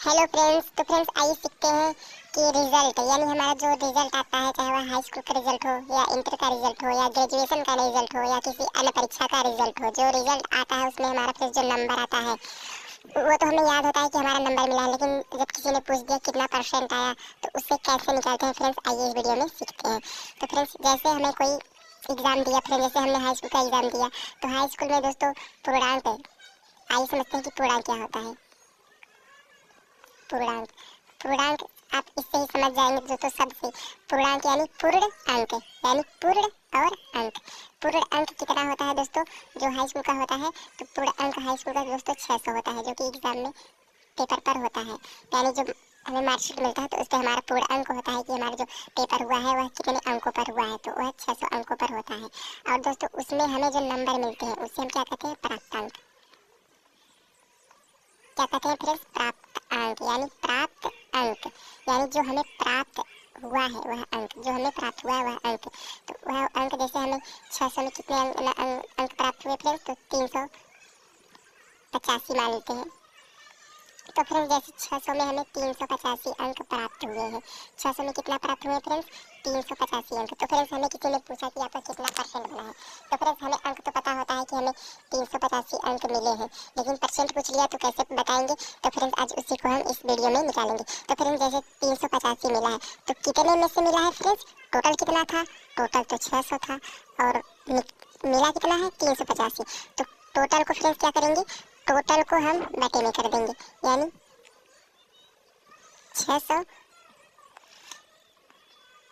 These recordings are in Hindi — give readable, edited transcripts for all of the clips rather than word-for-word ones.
Hello friends. तो फ्रेंड्स आइए सीखते हैं कि रिजल्ट यानी हमारा जो रिजल्ट आता है, चाहे वह हाई स्कूल का रिजल्ट हो या इंटर का रिजल्ट हो या ग्रेजुएशन का रिजल्ट हो या किसी अन्य परीक्षा का रिजल्ट हो, जो रिजल्ट आता है उसमें हमारा फिर जो नंबर आता है वो तो हमें याद होता है कि हमारा नंबर मिला है, लेकिन जब किसी ने पूछ दिया कितना परसेंट आया तो उससे कैसे निकालते हैं फ्रेंड्स, आइए इस वीडियो में सीखते हैं। तो फ्रेंड्स जैसे हमें कोई एग्जाम दिया, फ्रेंड्स जैसे हमने हाई स्कूल का एग्जाम दिया, तो हाई स्कूल में दोस्तों पूर्णांक, आइए समझते हैं कि पूर्णांक क्या होता है। पूर्णांक पूर्णांक आप इससे ही समझ जाएंगे दोस्तों। सबसे पूर्णांक यानी पूर्ण अंक, यानी पूर्ण और अंक। पूर्ण अंक कितना होता है दोस्तों, जो हाई स्कूल का होता है, तो पूर्ण अंक हाई स्कूल का दोस्तों 600 होता है, जो कि एग्जाम में पेपर पर होता है। यानी जब हमें मार्कशीट मिलता है तो उस पर हमारा पूर्ण अंक होता है कि हमारा जो पेपर हुआ है वह कितने अंकों पर हुआ है, तो वह 600 अंकों पर होता है। और दोस्तों उसमें हमें जो नंबर मिलते हैं उससे हम क्या कहते हैं, प्राप्तांक। क्या कहते हैं फ्रेंड्स, प्राप्त अंक, यानी प्राप्त अंक, यानी जो हमें प्राप्त हुआ है वह अंक, जो हमें प्राप्त हुआ है वह अंक। तो वह अंक जैसे हमें 600 में कितने अंक प्राप्त हुए फ्रेंड्स, तो 385 मान लेते हैं। तो फ्रेंड्स जैसे 600 में हमें 385 अंक प्राप्त हुए हैं। 600 में कितना प्राप्त हुए फ्रेंड्स, 385 अंक। तो फ्रेंड्स हमें किसी ने पूछा कि आपका कितना परसेंट बना है, तो फ्रेंड्स हमें अंक तो पता होता है कि हमें 385 अंक मिले हैं, लेकिन परसेंट पूछ लिया तो कैसे बताएंगे। तो फ्रेंड्स आज उसी को हम इस वीडियो में निकालेंगे। तो फ्रेंड्स जैसे 385 मिला है तो कितने में से मिला है फ्रेंड्स, टोटल कितना था, टोटल तो 600 था और मिला कितना है 385। तो टोटल को फ्रेंड्स क्या करेंगे, टोटल को हम बटे में कर देंगे, यानी 600,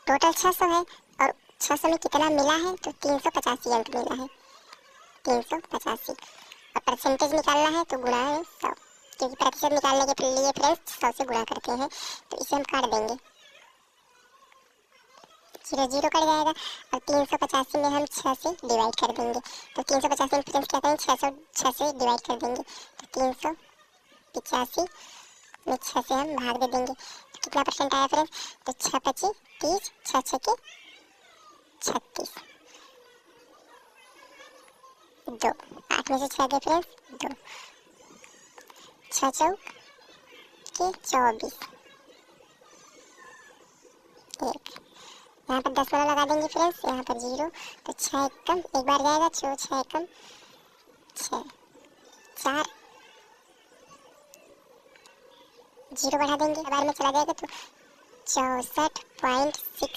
टोटल 600 है और 600 में कितना मिला है, तो 385 अंक मिला है, 385। और परसेंटेज निकालना है तो गुणा है 100, क्योंकि प्रतिशत निकालने के लिए फ्रेंड्स 100 से गुणा करते हैं। तो इसे हम काट देंगे, 0 0 कट जाएगा और 385 में हम 6 से डिवाइड कर देंगे। तो 385 में फ्रेंड्स क्या करेंगे, 6 से डिवाइड कर देंगे, तो 385 में 6 से हम भाग दे देंगे। तो कितना परसेंट आया फ्रेंड्स, तो 6 25 30, 6 6 के 36, 2, 8 में से 6 गए फ्रेंड्स 2, 6 चौक के 24, 1। यहाँ पर 10 वाला लगा देंगे फ्रेंड्स, यहाँ पर 0, तो 6 एकम एक बार जाएगा, 6 एकम 6, 4, 0 बढ़ा देंगे, बार में चला जाएगा तो 64.6।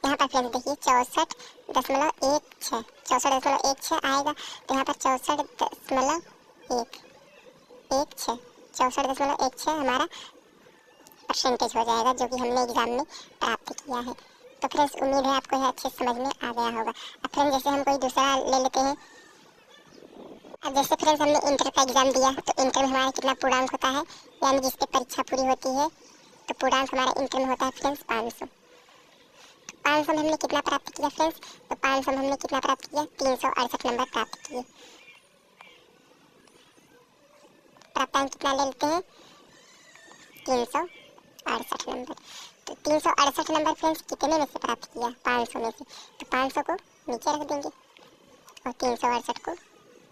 यहाँ पर फ्रेंड्स देखिए 64.16, 64.16 आएगा, तो यहाँ पर 64.16 64.16 हमारा परसेंटेज हो जाएगा, जो कि हमने एग्जाम में प्राप्त किया है। तो फ्रेंड्स उम्मीद है आपको यह अच्छे समझ में आ गया होगा। अब फ्रेंड्स जैसे हम कोई दूसरा ले लेते हैं। अब जैसे फ्रेंड्स हमने इंटर का एग्जाम दिया, तो इंटर में हमारा कितना पूर्णांक होता है, यानी जिस पे परीक्षा पूरी होती है, तो पूर्णांक हमारा इंटर में होता है फ्रेंड्स 500। 500 में हमने कितना प्राप्त किया फ्रेंड्स, तो 500 में हमने कितना प्राप्त किया, 368 नंबर प्राप्त किए। प्राप्तांक कितना ले लेते हैं, 368 नंबर। तो 368 नंबर फ्रेंड्स कितने में से प्राप्त किया, 500 में से, तो 500 को नीचे रख देंगे और 368 को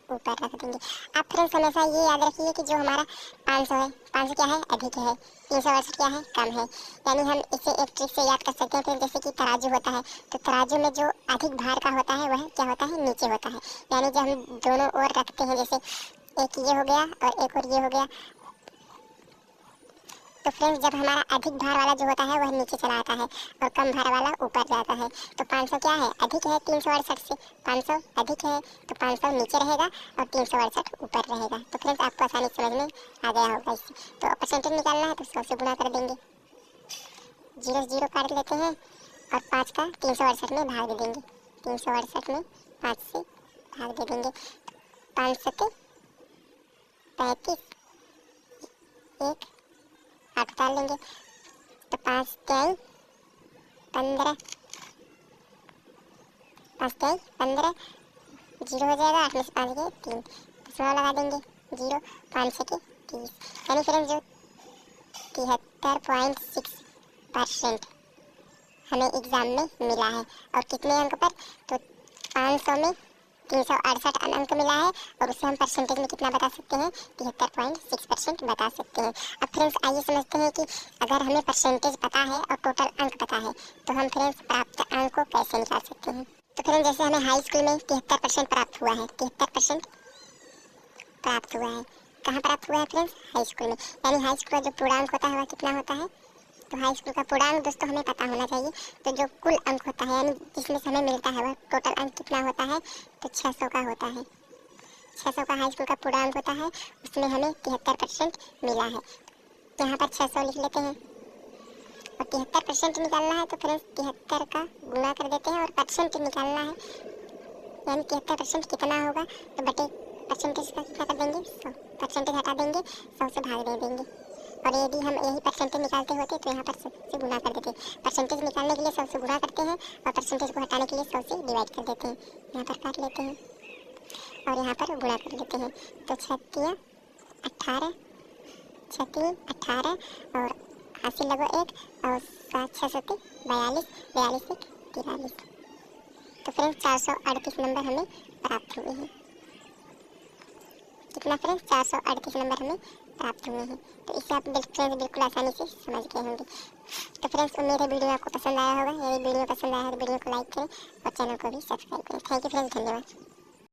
ऊपर रख देंगे। आप फ्रेंड्स हमेशा ये याद रखिए कि जो हमारा 500 है, 500 क्या है, अधिक है, 368 क्या है, कम है। यानी हम इसे एक ट्रिक से याद कर सकते हैं। फिर जैसे कि तराजू होता है, तो तराजू में जो अधिक भार का होता है वह क्या होता है, नीचे होता है। यानी जब हम दोनों ओर रखते हैं, जैसे एक ये हो गया और एक और ये हो गया, तो फ्रेंड्स जब हमारा अधिक भार वाला जो होता है वह नीचे चला आता है और कम भार वाला ऊपर जाता है। तो 500 क्या है, अधिक है 368 से, 500 अधिक है तो 500 नीचे रहेगा और 368 ऊपर रहेगा। तो फ्रेंड्स आपको आसानी समझ में आ गया होगा इससे। तो परसेंटेज निकालना है तो 100 से गुणा कर देंगे, 0 0 काट लेते हैं और 5 का 368 में भाग दे देंगे, 368 में 5 से भाग दे देंगे, 5 सत्ते 35, 1 8 डाल लेंगे, तो 5 3 15, 5 3 15, 0 हो जाएगा, 8 में से 5 गए 3, 10 लगा देंगे, 0, 5 6 के 30, यानी फ्रेंड्स जो 73.6% हमें एग्जाम में मिला है। और कितने अंक पर, तो 500 में 368 अंक मिला है और उसे हम परसेंटेज में कितना बता सकते हैं, 73.6% बता सकते हैं। अब फ्रेंड्स आइए समझते हैं कि अगर हमें परसेंटेज पता है और टोटल अंक पता है तो हम फ्रेंड्स प्राप्त अंक को कैसे निकाल सकते हैं। तो फ्रेंड्स जैसे हमें हाई स्कूल में 73% प्राप्त हुआ है, 73% प्राप्त हुआ है, कहाँ प्राप्त हुआ है फ्रेंड्स, हाई स्कूल में। यानी हाई स्कूल का जो पूर्णांक होता है वह कितना होता है, तो हाई स्कूल का पूर्णांक दोस्तों हमें पता होना चाहिए। तो जो कुल अंक होता है यानी जिसमें से हमें मिलता है वह टोटल अंक कितना होता है, तो 600 का होता है। 600 का हाई स्कूल का पूर्णांक होता है, उसमें हमें 73% मिला है। यहाँ पर 600 लिख लेते हैं और 73% निकालना है तो फ्रेंड्स 73 का गुणा कर देते हैं और परसेंट निकालना है, यानी 73% कितना होगा, तो बटे परसेंटेज का कितना कर देंगे, 100। परसेंटेज हटा देंगे, 100 से भाग दे देंगे। और यदि हम यही परसेंटेज निकालते होते तो यहाँ पर 100 से गुणा कर देते। परसेंटेज निकालने के लिए 100 से गुणा करते हैं और परसेंटेज को हटाने के लिए 100 से डिवाइड कर देते हैं। यहाँ पर काट लेते हैं और यहाँ पर गुणा कर लेते हैं। तो 6 18, 6 18 और 80 लगो 1 और 7 6 7 42, 42 1 43। तो फ्रेंड्स 438 नंबर हमें प्राप्त हुए हैं। कितना फ्रेंड्स, 438 नंबर हमें प्राप्त हुए हैं। तो इसे आप बिल्कुल आसानी से समझ गए होंगे। तो फ्रेंड्स उम्मीद है वीडियो आपको पसंद आया होगा। यदि वीडियो पसंद आया है तो वीडियो को लाइक करें और चैनल को भी सब्सक्राइब करें। थैंक यू फ्रेंड्स, धन्यवाद।